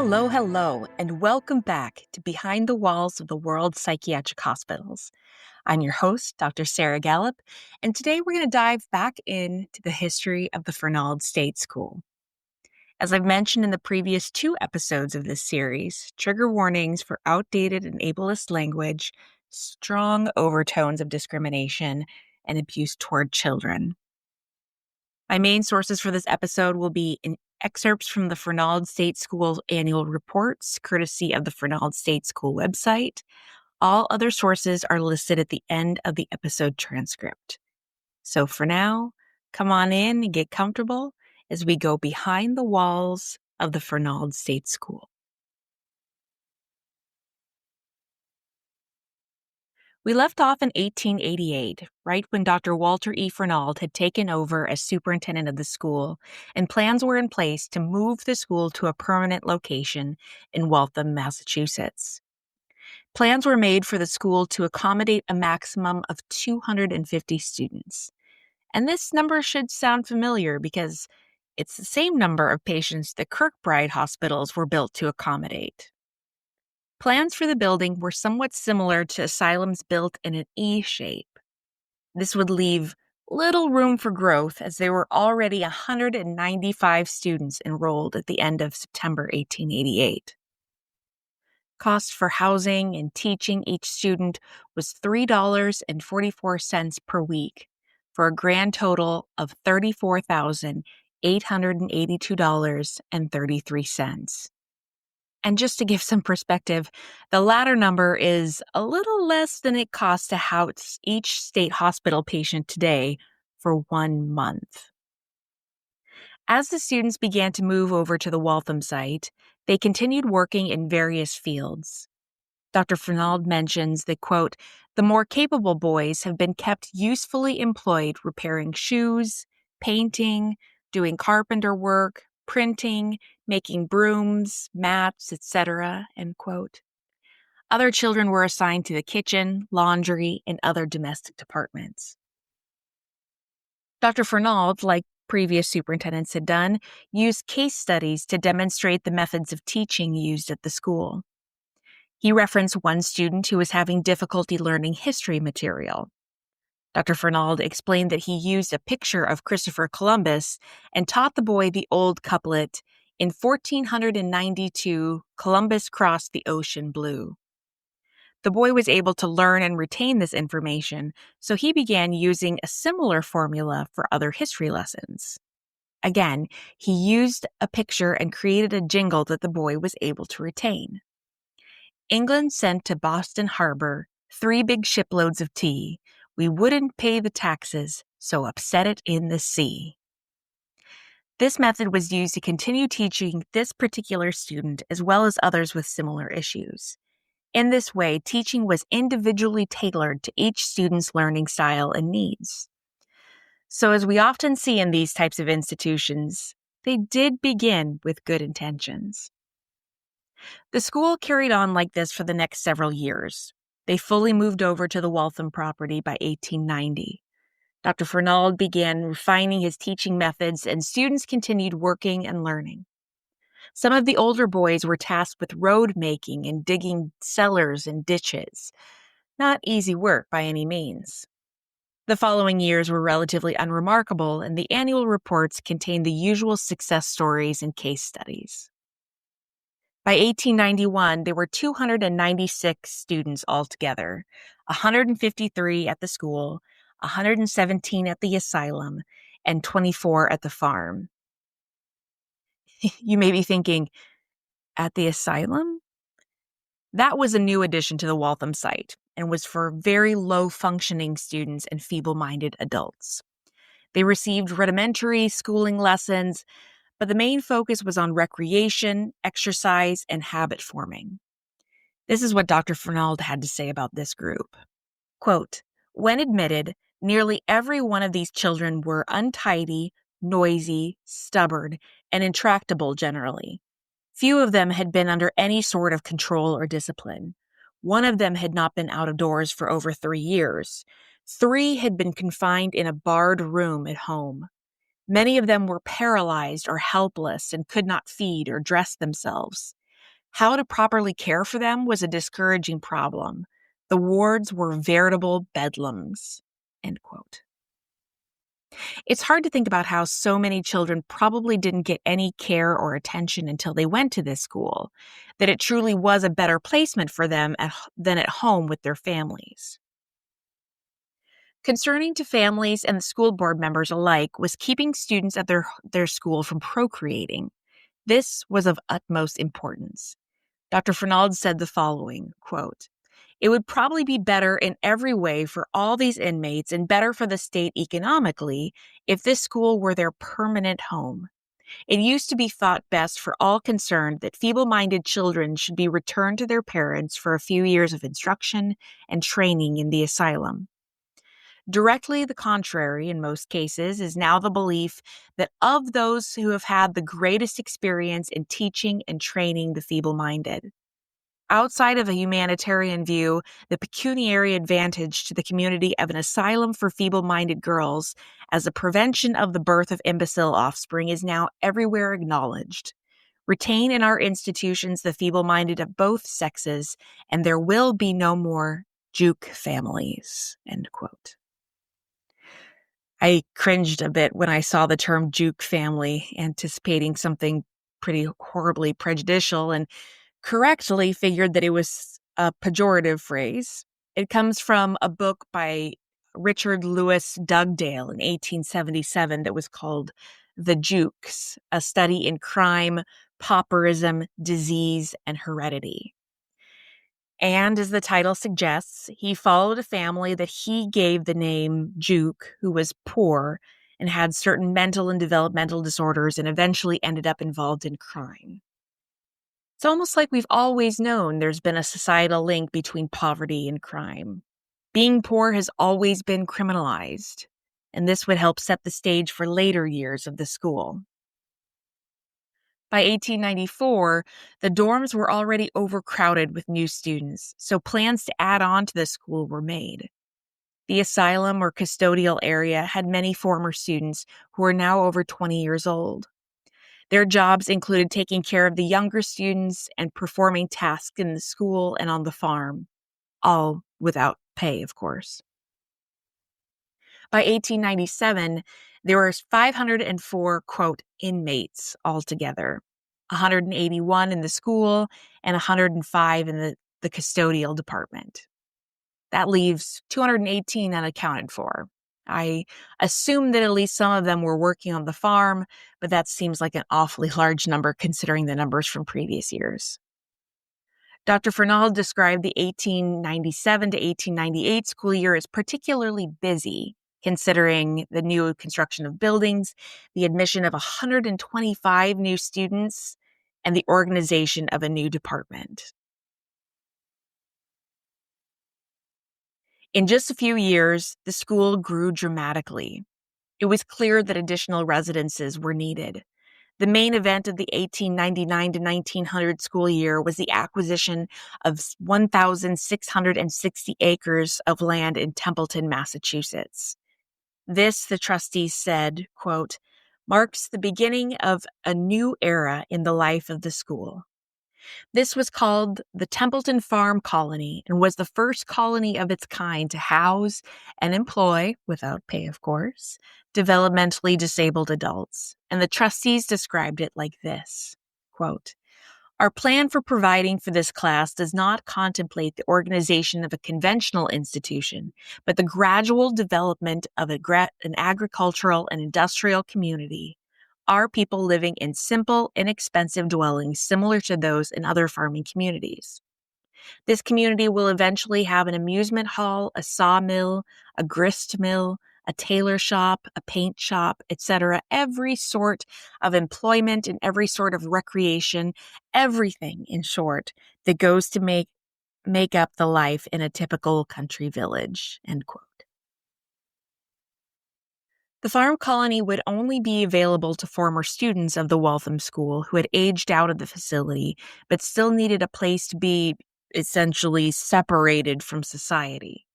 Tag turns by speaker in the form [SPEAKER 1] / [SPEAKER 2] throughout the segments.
[SPEAKER 1] Hello, hello, and welcome back to Behind the Walls of the World's Psychiatric Hospitals. I'm your host, Dr. Sarah Gallup, and today we're going to dive back into the history of the Fernald State School. As I've mentioned in the previous 2 episodes of this series, trigger warnings for outdated and ableist language, strong overtones of discrimination, and abuse toward children. My main sources for this episode will be excerpts from the Fernald State School annual reports, courtesy of the Fernald State School website. All other sources are listed at the end of the episode transcript. So for now, come on in and get comfortable as we go behind the walls of the Fernald State School. We left off in 1888, right when Dr. Walter E. Fernald had taken over as superintendent of the school, and plans were in place to move the school to a permanent location in Waltham, Massachusetts. Plans were made for the school to accommodate a maximum of 250 students. And this number should sound familiar because it's the same number of patients that Kirkbride hospitals were built to accommodate. Plans for the building were somewhat similar to asylums built in an E shape. This would leave little room for growth as there were already 195 students enrolled at the end of September 1888. Cost for housing and teaching each student was $3.44 per week, for a grand total of $34,882.33. And just to give some perspective, the latter number is a little less than it costs to house each state hospital patient today for 1 month. As the students began to move over to the Waltham site, they continued working in various fields. Dr. Fernald mentions that, quote, the more capable boys have been kept usefully employed repairing shoes, painting, doing carpenter work, printing, making brooms, mats, etc., end quote. Other children were assigned to the kitchen, laundry, and other domestic departments. Dr. Fernald, like previous superintendents had done, used case studies to demonstrate the methods of teaching used at the school. He referenced one student who was having difficulty learning history material. Dr. Fernald explained that he used a picture of Christopher Columbus and taught the boy the old couplet, "In 1492, Columbus crossed the ocean blue." The boy was able to learn and retain this information, so he began using a similar formula for other history lessons. Again, he used a picture and created a jingle that the boy was able to retain. England sent to Boston Harbor 3 big shiploads of tea. We wouldn't pay the taxes, so upset it in the sea. This method was used to continue teaching this particular student as well as others with similar issues. In this way, teaching was individually tailored to each student's learning style and needs. So as we often see in these types of institutions, they did begin with good intentions. The school carried on like this for the next several years. They fully moved over to the Waltham property by 1890. Dr. Fernald began refining his teaching methods, and students continued working and learning. Some of the older boys were tasked with road making and digging cellars and ditches. Not easy work by any means. The following years were relatively unremarkable, and the annual reports contained the usual success stories and case studies. By 1891, there were 296 students altogether, 153 at the school, 117 at the asylum, and 24 at the farm. You may be thinking, at the asylum? That was a new addition to the Waltham site and was for very low-functioning students and feeble-minded adults. They received rudimentary schooling lessons, but the main focus was on recreation, exercise, and habit forming. This is what Dr. Fernald had to say about this group. Quote, when admitted, nearly every one of these children were untidy, noisy, stubborn, and intractable generally. Few of them had been under any sort of control or discipline. One of them had not been out of doors for over 3 years. 3 had been confined in a barred room at home. Many of them were paralyzed or helpless and could not feed or dress themselves. How to properly care for them was a discouraging problem. The wards were veritable bedlams. End quote. It's hard to think about how so many children probably didn't get any care or attention until they went to this school, that it truly was a better placement for them than at home with their families. Concerning to families and the school board members alike was keeping students at their school from procreating. This was of utmost importance. Dr. Fernald said the following, quote, "It would probably be better in every way for all these inmates and better for the state economically if this school were their permanent home. It used to be thought best for all concerned that feeble-minded children should be returned to their parents for a few years of instruction and training in the asylum. Directly the contrary, in most cases, is now the belief that of those who have had the greatest experience in teaching and training the feeble-minded. Outside of a humanitarian view, the pecuniary advantage to the community of an asylum for feeble-minded girls as a prevention of the birth of imbecile offspring is now everywhere acknowledged. Retain in our institutions the feeble-minded of both sexes, and there will be no more juke families." End quote. I cringed a bit when I saw the term juke family, anticipating something pretty horribly prejudicial, and correctly figured that it was a pejorative phrase. It comes from a book by Richard Lewis Dugdale in 1877 that was called The Jukes, a study in crime, pauperism, disease, and heredity. And as the title suggests, he followed a family that he gave the name Juke, who was poor and had certain mental and developmental disorders and eventually ended up involved in crime. It's almost like we've always known there's been a societal link between poverty and crime. Being poor has always been criminalized, and this would help set the stage for later years of the school. By 1894, the dorms were already overcrowded with new students, so plans to add on to the school were made. The asylum or custodial area had many former students who are now over 20 years old. Their jobs included taking care of the younger students and performing tasks in the school and on the farm, all without pay, of course. By 1897, there were 504, quote, inmates altogether, 181 in the school and 105 in the custodial department. That leaves 218 unaccounted for. I assume that at least some of them were working on the farm, but that seems like an awfully large number considering the numbers from previous years. Dr. Fernald described the 1897 to 1898 school year as particularly busy, considering the new construction of buildings, the admission of 125 new students, and the organization of a new department. In just a few years, the school grew dramatically. It was clear that additional residences were needed. The main event of the 1899 to 1900 school year was the acquisition of 1,660 acres of land in Templeton, Massachusetts. This, the trustees said, quote, "marks the beginning of a new era in the life of the school." This was called the Templeton Farm Colony and was the first colony of its kind to house and employ, without pay of course, developmentally disabled adults. And the trustees described it like this, quote, "Our plan for providing for this class does not contemplate the organization of a conventional institution, but the gradual development of an agricultural and industrial community. Our people living in simple, inexpensive dwellings similar to those in other farming communities. This community will eventually have an amusement hall, a sawmill, a grist mill, a tailor shop, a paint shop, etc., every sort of employment and every sort of recreation, everything, in short, that goes to make up the life in a typical country village." End quote. The farm colony would only be available to former students of the Waltham School who had aged out of the facility but still needed a place to be essentially separated from society.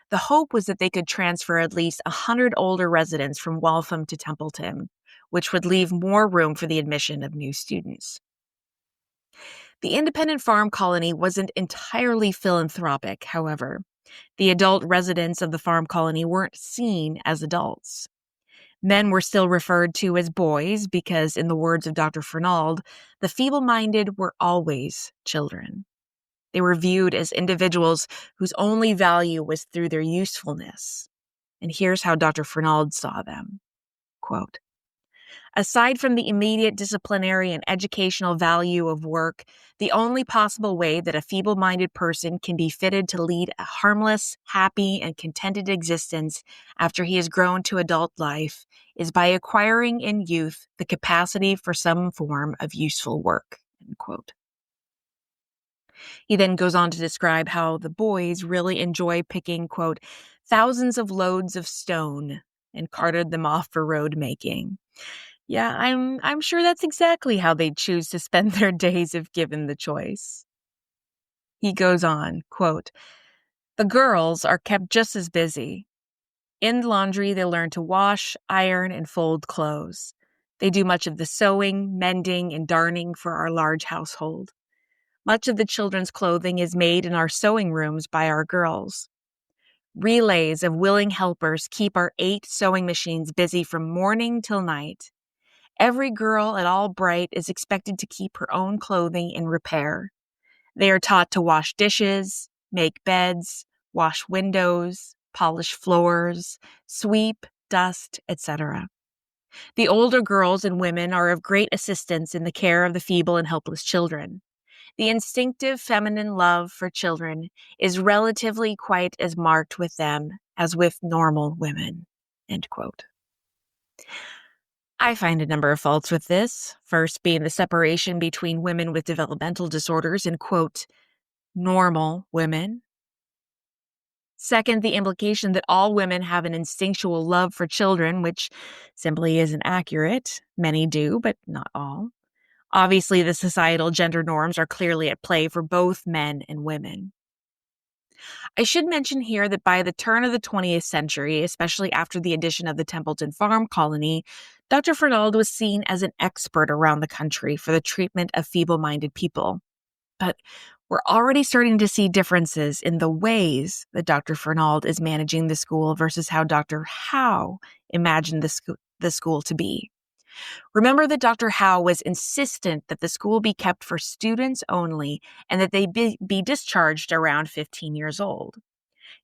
[SPEAKER 1] The hope was that they could transfer at least 100 older residents from Waltham to Templeton, which would leave more room for the admission of new students. The independent farm colony wasn't entirely philanthropic, however. The adult residents of the farm colony weren't seen as adults. Men were still referred to as boys because, in the words of Dr. Fernald, the feeble-minded were always children. They were viewed as individuals whose only value was through their usefulness. And here's how Dr. Fernald saw them. Quote, aside from the immediate disciplinary and educational value of work, the only possible way that a feeble-minded person can be fitted to lead a harmless, happy, and contented existence after he has grown to adult life is by acquiring in youth the capacity for some form of useful work. End quote. He then goes on to describe how the boys really enjoy picking, quote, thousands of loads of stone and carted them off for road making. Yeah, I'm sure that's exactly how they'd choose to spend their days if given the choice. He goes on, quote, the girls are kept just as busy. In the laundry, they learn to wash, iron, and fold clothes. They do much of the sewing, mending, and darning for our large household. Much of the children's clothing is made in our sewing rooms by our girls. Relays of willing helpers keep our 8 sewing machines busy from morning till night. Every girl at Albright is expected to keep her own clothing in repair. They are taught to wash dishes, make beds, wash windows, polish floors, sweep, dust, etc. The older girls and women are of great assistance in the care of the feeble and helpless children. The instinctive feminine love for children is relatively quite as marked with them as with normal women. End quote. I find a number of faults with this, first being the separation between women with developmental disorders and, quote, normal women. Second, the implication that all women have an instinctual love for children, which simply isn't accurate. Many do, but not all. Obviously, the societal gender norms are clearly at play for both men and women. I should mention here that by the turn of the 20th century, especially after the addition of the Templeton Farm Colony, Dr. Fernald was seen as an expert around the country for the treatment of feeble-minded people. But we're already starting to see differences in the ways that Dr. Fernald is managing the school versus how Dr. Howe imagined the school to be. Remember that Dr. Howe was insistent that the school be kept for students only and that they be discharged around 15 years old.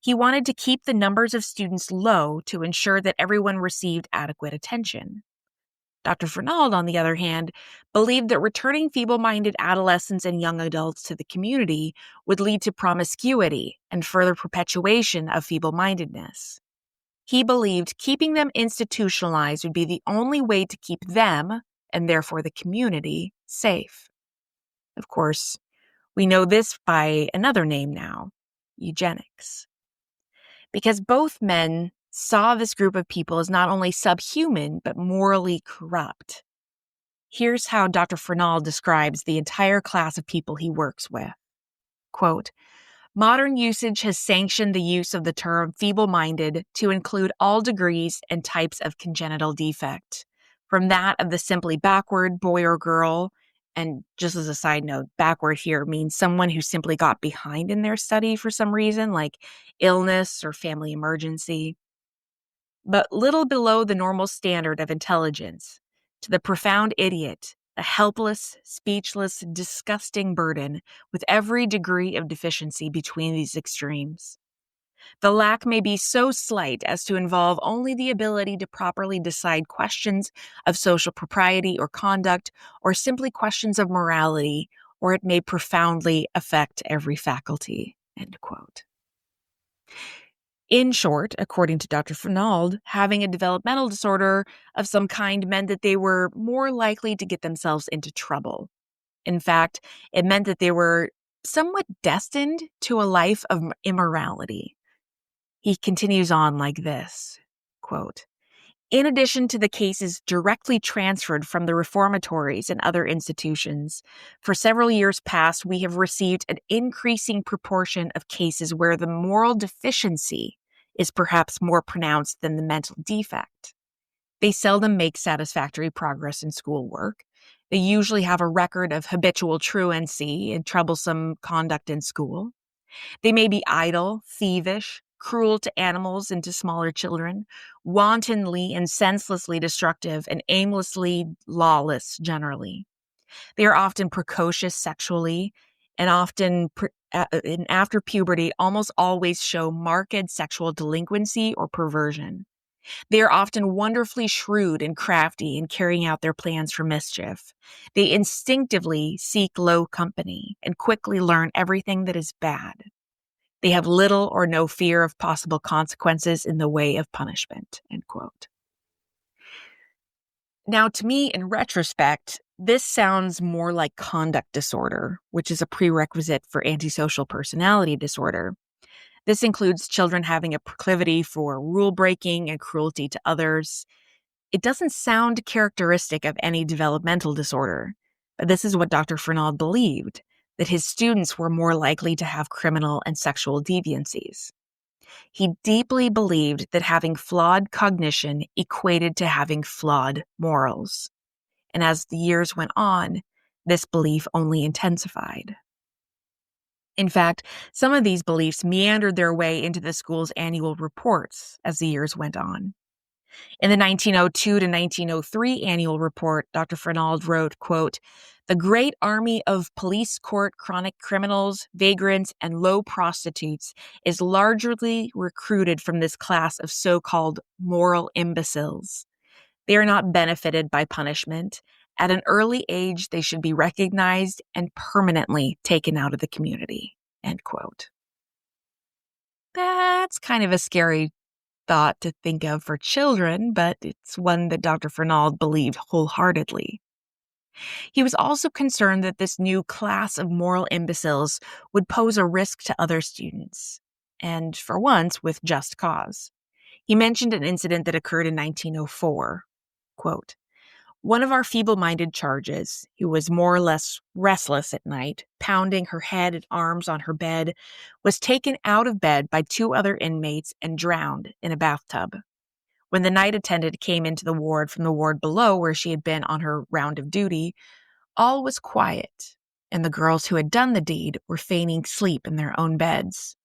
[SPEAKER 1] He wanted to keep the numbers of students low to ensure that everyone received adequate attention. Dr. Fernald, on the other hand, believed that returning feeble-minded adolescents and young adults to the community would lead to promiscuity and further perpetuation of feeble-mindedness. He believed keeping them institutionalized would be the only way to keep them, and therefore the community, safe. Of course, we know this by another name now, eugenics. Because both men saw this group of people as not only subhuman, but morally corrupt. Here's how Dr. Fernald describes the entire class of people he works with. Quote, modern usage has sanctioned the use of the term feeble-minded to include all degrees and types of congenital defect, from that of the simply backward boy or girl, and just as a side note, backward here means someone who simply got behind in their study for some reason, like illness or family emergency, but little below the normal standard of intelligence, to the profound idiot, a helpless, speechless, disgusting burden with every degree of deficiency between these extremes. The lack may be so slight as to involve only the ability to properly decide questions of social propriety or conduct, or simply questions of morality, or it may profoundly affect every faculty. End quote. In short, according to Dr. Fernald, having a developmental disorder of some kind meant that they were more likely to get themselves into trouble. In fact, it meant that they were somewhat destined to a life of immorality. He continues on like this, quote, in addition to the cases directly transferred from the reformatories and other institutions, for several years past, we have received an increasing proportion of cases where the moral deficiency is perhaps more pronounced than the mental defect. They seldom make satisfactory progress in schoolwork. They usually have a record of habitual truancy and troublesome conduct in school. They may be idle, thievish, cruel to animals and to smaller children, wantonly and senselessly destructive, and aimlessly lawless generally. They are often precocious sexually and after puberty almost always show marked sexual delinquency or perversion. They are often wonderfully shrewd and crafty in carrying out their plans for mischief. They instinctively seek low company and quickly learn everything that is bad. They have little or no fear of possible consequences in the way of punishment, end quote. Now, to me, in retrospect, this sounds more like conduct disorder, which is a prerequisite for antisocial personality disorder. This includes children having a proclivity for rule breaking and cruelty to others. It doesn't sound characteristic of any developmental disorder, but this is what Dr. Fernald believed, that his students were more likely to have criminal and sexual deviancies. He deeply believed that having flawed cognition equated to having flawed morals. And as the years went on, this belief only intensified. In fact, some of these beliefs meandered their way into the school's annual reports as the years went on. In the 1902 to 1903 annual report, Dr. Fernald wrote, quote, "The great army of police court chronic criminals, vagrants, and low prostitutes is largely recruited from this class of so-called moral imbeciles. They are not benefited by punishment. At an early age, they should be recognized and permanently taken out of the community," end quote. That's kind of a scary thought to think of for children, but it's one that Dr. Fernald believed wholeheartedly. He was also concerned that this new class of moral imbeciles would pose a risk to other students, and for once, with just cause. He mentioned an incident that occurred in 1904. Quote, "One of our feeble-minded charges, who was more or less restless at night, pounding her head and arms on her bed, was taken out of bed by two other inmates and drowned in a bathtub. When the night attendant came into the ward from the ward below where she had been on her round of duty, all was quiet, and the girls who had done the deed were feigning sleep in their own beds.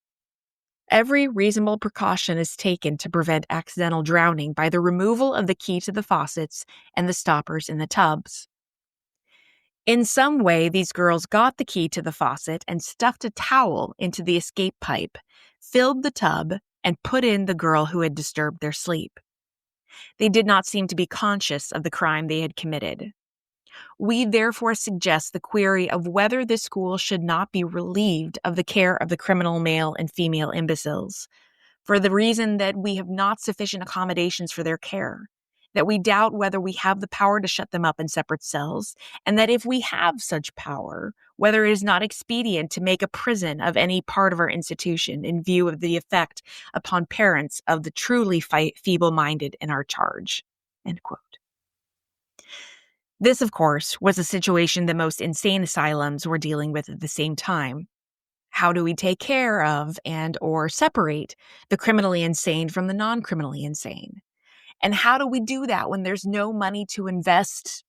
[SPEAKER 1] Every reasonable precaution is taken to prevent accidental drowning by the removal of the key to the faucets and the stoppers in the tubs. In some way, these girls got the key to the faucet and stuffed a towel into the escape pipe, filled the tub, and put in the girl who had disturbed their sleep. They did not seem to be conscious of the crime they had committed. We therefore suggest the query of whether this school should not be relieved of the care of the criminal male and female imbeciles, for the reason that we have not sufficient accommodations for their care, that we doubt whether we have the power to shut them up in separate cells, and that if we have such power, whether it is not expedient to make a prison of any part of our institution in view of the effect upon parents of the truly feeble-minded in our charge." End quote. This, of course, was a situation that most insane asylums were dealing with at the same time. How do we take care of and or separate the criminally insane from the non-criminally insane? And how do we do that when there's no money to invest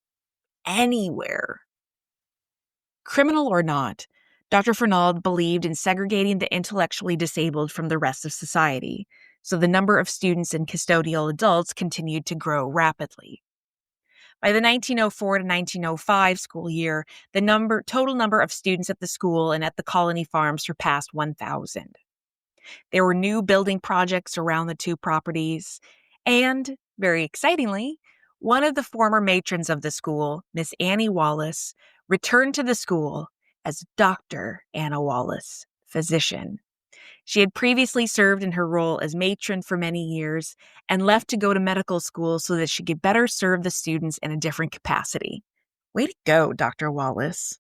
[SPEAKER 1] anywhere? Criminal or not, Dr. Fernald believed in segregating the intellectually disabled from the rest of society, so the number of students and custodial adults continued to grow rapidly. By the 1904 to 1905 school year, the total number of students at the school and at the colony farm surpassed 1,000. There were new building projects around the two properties, and, very excitingly, one of the former matrons of the school, Miss Annie Wallace, returned to the school as Dr. Anna Wallace, physician. She had previously served in her role as matron for many years and left to go to medical school so that she could better serve the students in a different capacity. Way to go, Dr. Wallace.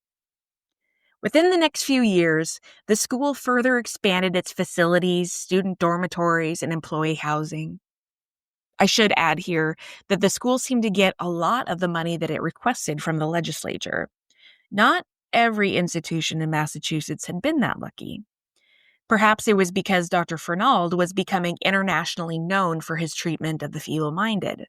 [SPEAKER 1] Within the next few years, the school further expanded its facilities, student dormitories, and employee housing. I should add here that the school seemed to get a lot of the money that it requested from the legislature. Not every institution in Massachusetts had been that lucky. Perhaps it was because Dr. Fernald was becoming internationally known for his treatment of the feeble-minded.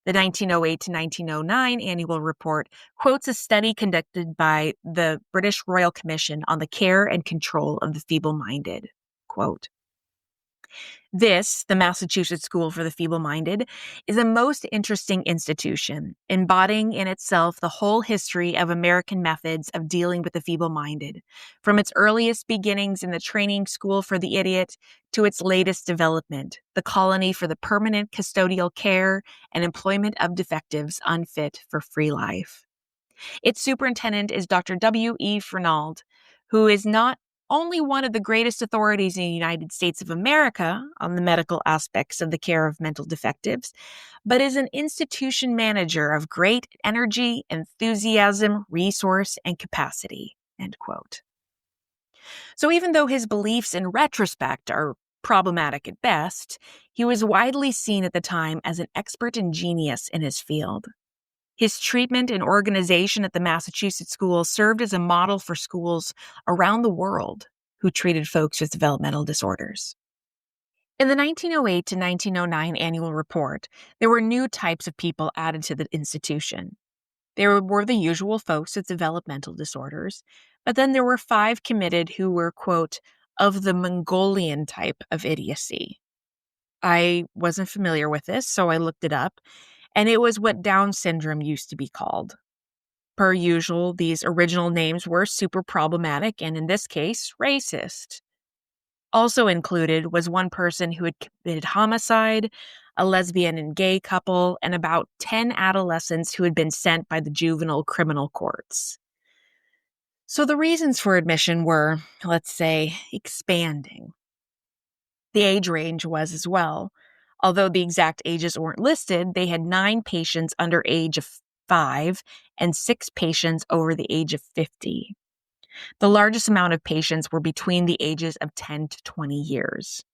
[SPEAKER 1] The 1908 to 1909 annual report quotes a study conducted by the British Royal Commission on the Care and Control of the Feeble-Minded. Quote, "This, the Massachusetts School for the Feeble-Minded, is a most interesting institution, embodying in itself the whole history of American methods of dealing with the feeble-minded, from its earliest beginnings in the training school for the idiot to its latest development, the colony for the permanent custodial care and employment of defectives unfit for free life. Its superintendent is Dr. W. E. Fernald, who is not only one of the greatest authorities in the United States of America on the medical aspects of the care of mental defectives, but is an institution manager of great energy, enthusiasm, resource, and capacity." End quote. So even though his beliefs in retrospect are problematic at best, he was widely seen at the time as an expert and genius in his field. His treatment and organization at the Massachusetts school served as a model for schools around the world who treated folks with developmental disorders. In the 1908 to 1909 annual report, there were new types of people added to the institution. There were the usual folks with developmental disorders, but then there were 5 committed who were, quote, "of the Mongolian type of idiocy." I wasn't familiar with this, so I looked it up, and it was what Down syndrome used to be called. Per usual, these original names were super problematic and, in this case, racist. Also included was one person who had committed homicide, a lesbian and gay couple, and about 10 adolescents who had been sent by the juvenile criminal courts. So the reasons for admission were, let's say, expanding. The age range was as well. Although the exact ages weren't listed, they had 9 patients under age of 5 and 6 patients over the age of 50. The largest amount of patients were between the ages of 10 to 20 years.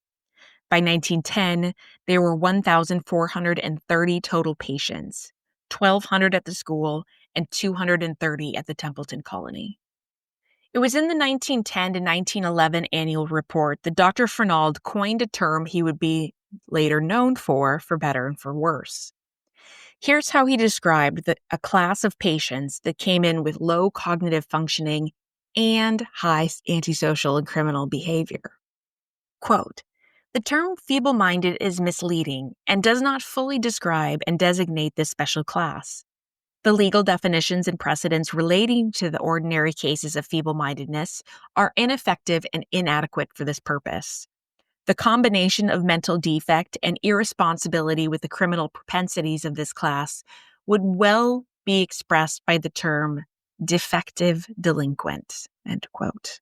[SPEAKER 1] By 1910, there were 1,430 total patients, 1,200 at the school and 230 at the Templeton colony. It was in the 1910 to 1911 annual report that Dr. Fernald coined a term he would be later known for better and for worse. Here's how he described a class of patients that came in with low cognitive functioning and high antisocial and criminal behavior. Quote, "The term feeble-minded is misleading and does not fully describe and designate this special class. The legal definitions and precedents relating to the ordinary cases of feeble-mindedness are ineffective and inadequate for this purpose. The combination of mental defect and irresponsibility with the criminal propensities of this class would well be expressed by the term defective delinquent." End quote.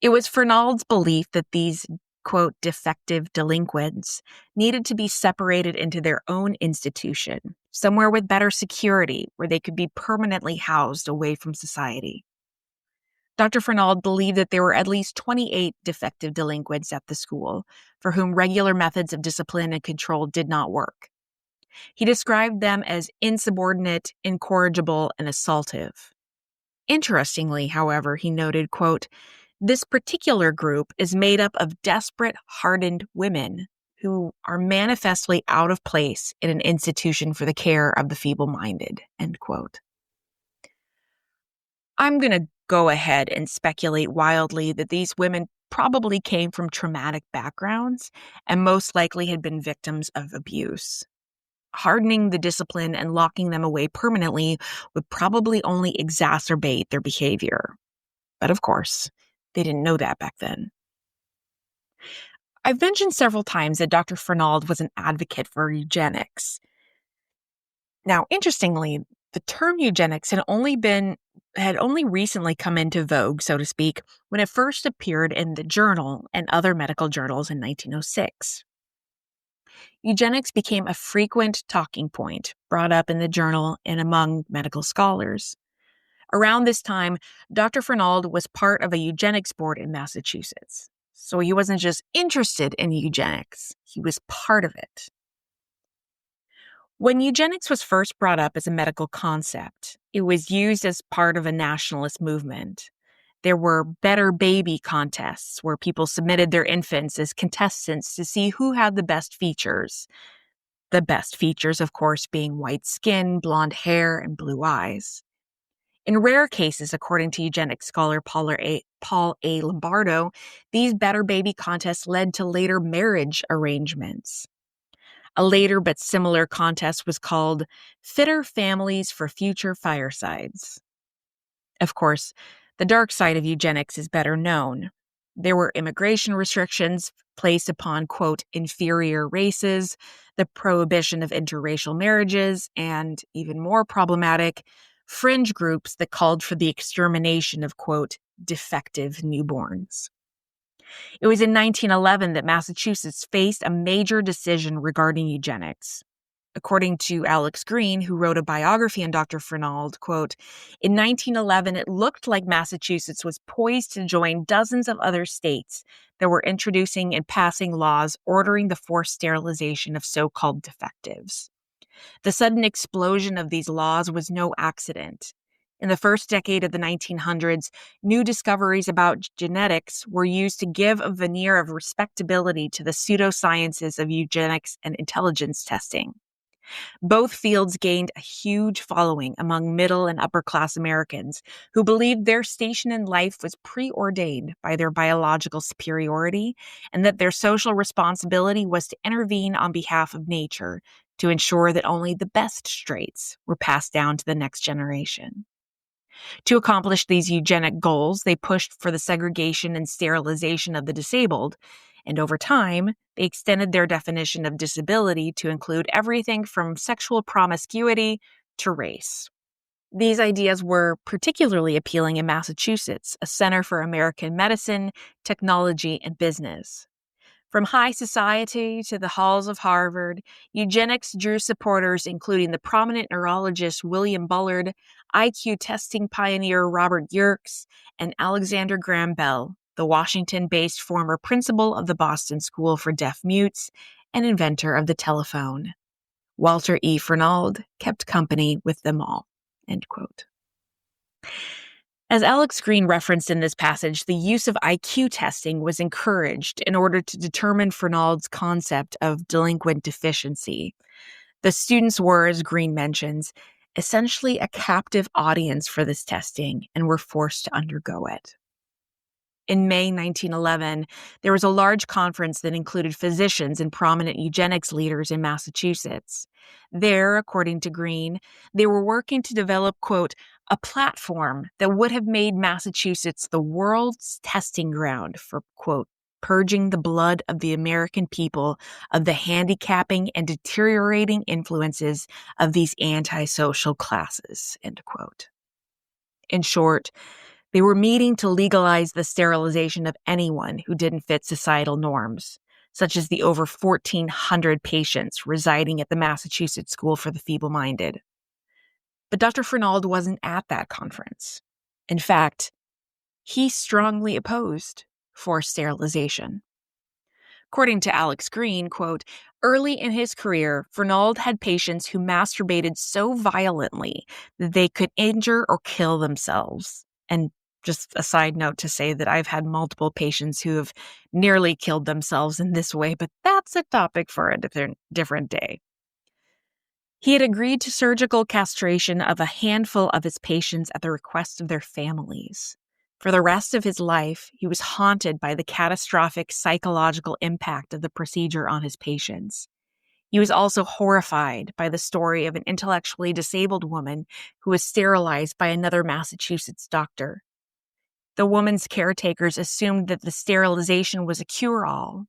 [SPEAKER 1] It was Fernald's belief that these, quote, defective delinquents needed to be separated into their own institution, somewhere with better security, where they could be permanently housed away from society. Dr. Fernald believed that there were at least 28 defective delinquents at the school for whom regular methods of discipline and control did not work. He described them as insubordinate, incorrigible, and assaultive. Interestingly, however, he noted, quote, "This particular group is made up of desperate, hardened women who are manifestly out of place in an institution for the care of the feeble-minded." End quote. I'm going to go ahead and speculate wildly that these women probably came from traumatic backgrounds and most likely had been victims of abuse. Hardening the discipline and locking them away permanently would probably only exacerbate their behavior. But of course, they didn't know that back then. I've mentioned several times that Dr. Fernald was an advocate for eugenics. Now, interestingly, the term eugenics had only recently come into vogue, so to speak, when it first appeared in the Journal and other medical journals in 1906. Eugenics became a frequent talking point brought up in the journal and among medical scholars. Around this time, Dr. Fernald was part of a eugenics board in Massachusetts. So he wasn't just interested in eugenics, he was part of it. When eugenics was first brought up as a medical concept, it was used as part of a nationalist movement. There were better baby contests where people submitted their infants as contestants to see who had the best features. The best features, of course, being white skin, blonde hair, and blue eyes. In rare cases, according to eugenics scholar Paul A. Lombardo, these better baby contests led to later marriage arrangements. A later but similar contest was called Fitter Families for Future Firesides. Of course, the dark side of eugenics is better known. There were immigration restrictions placed upon, quote, inferior races, the prohibition of interracial marriages, and, even more problematic, fringe groups that called for the extermination of, quote, defective newborns. It was in 1911 that Massachusetts faced a major decision regarding eugenics. According to Alex Green, who wrote a biography on Dr. Fernald, quote, in 1911, it looked like Massachusetts was poised to join dozens of other states that were introducing and passing laws ordering the forced sterilization of so-called defectives. The sudden explosion of these laws was no accident. In the first decade of the 1900s, new discoveries about genetics were used to give a veneer of respectability to the pseudosciences of eugenics and intelligence testing. Both fields gained a huge following among middle and upper class Americans who believed their station in life was preordained by their biological superiority and that their social responsibility was to intervene on behalf of nature to ensure that only the best traits were passed down to the next generation. To accomplish these eugenic goals, they pushed for the segregation and sterilization of the disabled, and over time, they extended their definition of disability to include everything from sexual promiscuity to race. These ideas were particularly appealing in Massachusetts, a center for American medicine, technology, and business. From high society to the halls of Harvard, eugenics drew supporters including the prominent neurologist William Bullard, IQ testing pioneer Robert Yerkes, and Alexander Graham Bell, the Washington-based former principal of the Boston School for Deaf Mutes and inventor of the telephone. Walter E. Fernald kept company with them all. End quote. As Alex Green referenced in this passage, the use of IQ testing was encouraged in order to determine Fernald's concept of delinquent deficiency. The students were, as Green mentions, essentially a captive audience for this testing and were forced to undergo it. In May 1911, there was a large conference that included physicians and prominent eugenics leaders in Massachusetts. There, according to Green, they were working to develop, quote, a platform that would have made Massachusetts the world's testing ground for, quote, purging the blood of the American people of the handicapping and deteriorating influences of these antisocial classes, end quote. In short, they were meeting to legalize the sterilization of anyone who didn't fit societal norms, such as the over 1,400 patients residing at the Massachusetts School for the Feeble-Minded. But Dr. Fernald wasn't at that conference. In fact, he strongly opposed forced sterilization. According to Alex Green, quote, early in his career, Fernald had patients who masturbated so violently that they could injure or kill themselves. And just a side note to say that I've had multiple patients who have nearly killed themselves in this way, but that's a topic for a different day. He had agreed to surgical castration of a handful of his patients at the request of their families. For the rest of his life, he was haunted by the catastrophic psychological impact of the procedure on his patients. He was also horrified by the story of an intellectually disabled woman who was sterilized by another Massachusetts doctor. The woman's caretakers assumed that the sterilization was a cure-all.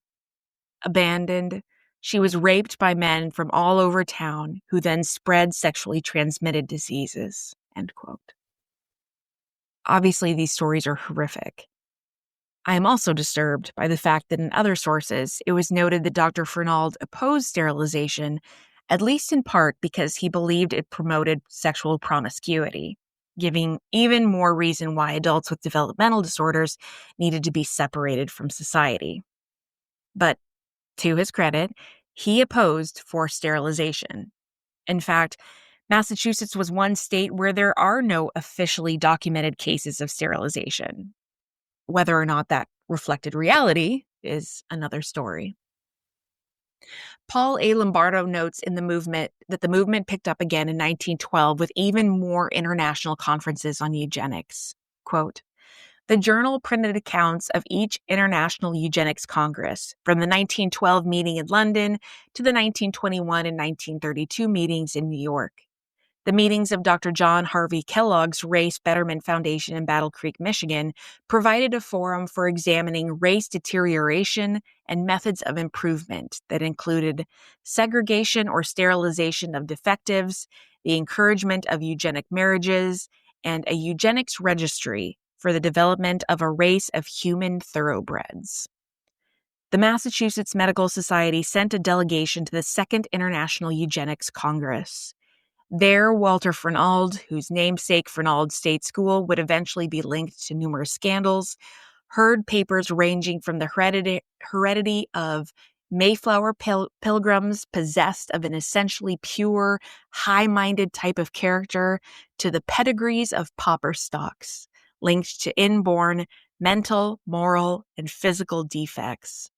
[SPEAKER 1] Abandoned, she was raped by men from all over town who then spread sexually transmitted diseases, end quote. Obviously, these stories are horrific. I am also disturbed by the fact that in other sources, it was noted that Dr. Fernald opposed sterilization, at least in part because he believed it promoted sexual promiscuity, giving even more reason why adults with developmental disorders needed to be separated from society. But to his credit, he opposed forced sterilization. In fact, Massachusetts was one state where there are no officially documented cases of sterilization. Whether or not that reflected reality is another story. Paul A. Lombardo notes in the movement that the movement picked up again in 1912 with even more international conferences on eugenics. Quote, the journal printed accounts of each International Eugenics Congress, from the 1912 meeting in London to the 1921 and 1932 meetings in New York. The meetings of Dr. John Harvey Kellogg's Race Betterment Foundation in Battle Creek, Michigan, provided a forum for examining race deterioration and methods of improvement that included segregation or sterilization of defectives, the encouragement of eugenic marriages, and a eugenics registry for the development of a race of human thoroughbreds. The Massachusetts Medical Society sent a delegation to the Second International Eugenics Congress. There, Walter Fernald, whose namesake Fernald State School would eventually be linked to numerous scandals, heard papers ranging from the heredity of Mayflower pilgrims possessed of an essentially pure, high-minded type of character to the pedigrees of pauper stocks, linked to inborn mental, moral, and physical defects.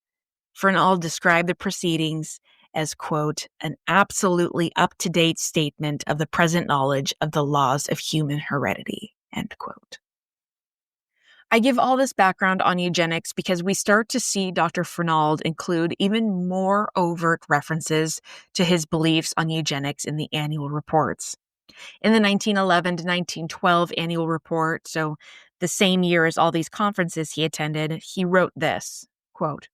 [SPEAKER 1] Fernald described the proceedings as, quote, an absolutely up-to-date statement of the present knowledge of the laws of human heredity, end quote. I give all this background on eugenics because we start to see Dr. Fernald include even more overt references to his beliefs on eugenics in the annual reports. In the 1911 to 1912 annual report, so the same year as all these conferences he attended, he wrote this, quote,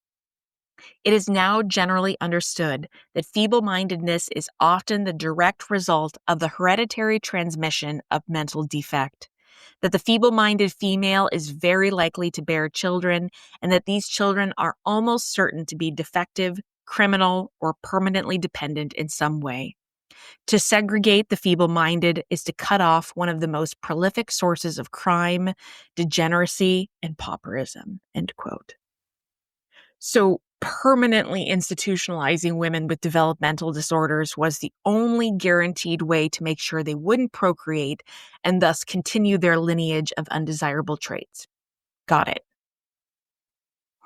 [SPEAKER 1] it is now generally understood that feeble-mindedness is often the direct result of the hereditary transmission of mental defect, that the feeble-minded female is very likely to bear children, and that these children are almost certain to be defective, criminal, or permanently dependent in some way. To segregate the feeble-minded is to cut off one of the most prolific sources of crime, degeneracy, and pauperism, end quote. So permanently institutionalizing women with developmental disorders was the only guaranteed way to make sure they wouldn't procreate and thus continue their lineage of undesirable traits. Got it.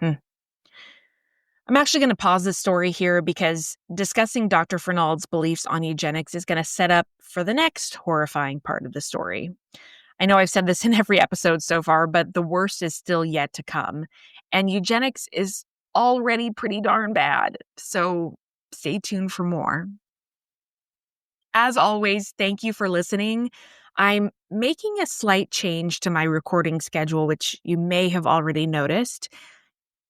[SPEAKER 1] I'm actually going to pause this story here because discussing Dr. Fernald's beliefs on eugenics is going to set up for the next horrifying part of the story. I know I've said this in every episode so far, but the worst is still yet to come. And eugenics is already pretty darn bad, so stay tuned for more. As always, thank you for listening. I'm making a slight change to my recording schedule, which you may have already noticed.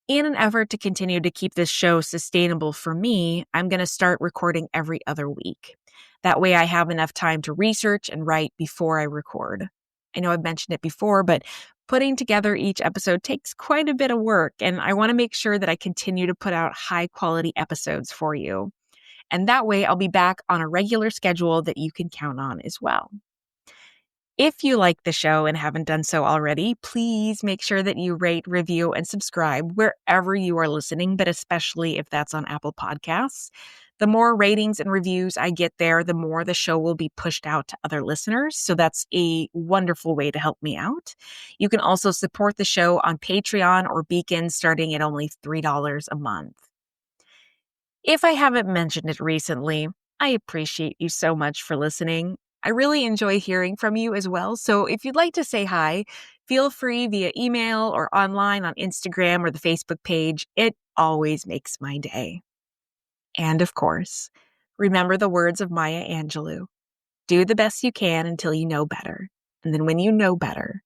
[SPEAKER 1] In an effort to continue to keep this show sustainable for me, I'm going to start recording every other week. That way I have enough time to research and write before I record. I know I've mentioned it before, but putting together each episode takes quite a bit of work, and I want to make sure that I continue to put out high-quality episodes for you. And that way, I'll be back on a regular schedule that you can count on as well. If you like the show and haven't done so already, please make sure that you rate, review, and subscribe wherever you are listening, but especially if that's on Apple Podcasts. The more ratings and reviews I get there, the more the show will be pushed out to other listeners. So that's a wonderful way to help me out. You can also support the show on Patreon or Beacon starting at only $3 a month. If I haven't mentioned it recently, I appreciate you so much for listening. I really enjoy hearing from you as well. So if you'd like to say hi, feel free via email or online on Instagram or the Facebook page. It always makes my day. And of course, remember the words of Maya Angelou. Do the best you can until you know better. And then when you know better,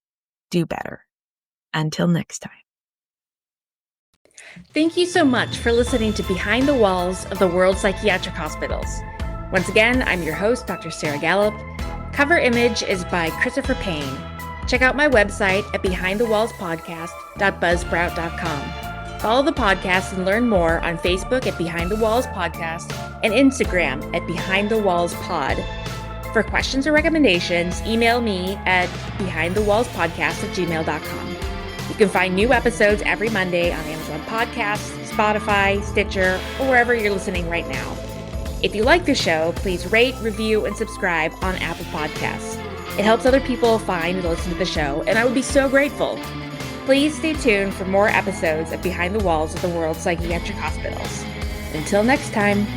[SPEAKER 1] do better. Until next time. Thank you so much for listening to Behind the Walls of the World Psychiatric Hospitals. Once again, I'm your host, Dr. Sarah Gallup. Cover image is by Christopher Payne. Check out my website at behindthewallspodcast.buzzsprout.com. Follow the podcast and learn more on Facebook at Behind the Walls Podcast and Instagram at Behind the Walls Pod. For questions or recommendations, email me at behindthewallspodcast@gmail.com. You can find new episodes every Monday on Amazon Podcasts, Spotify, Stitcher, or wherever you're listening right now. If you like the show, please rate, review, and subscribe on Apple Podcasts. It helps other people find and listen to the show, and I would be so grateful. Please stay tuned for more episodes of Behind the Walls of the World Psychiatric Hospitals.
[SPEAKER 2] Until next time.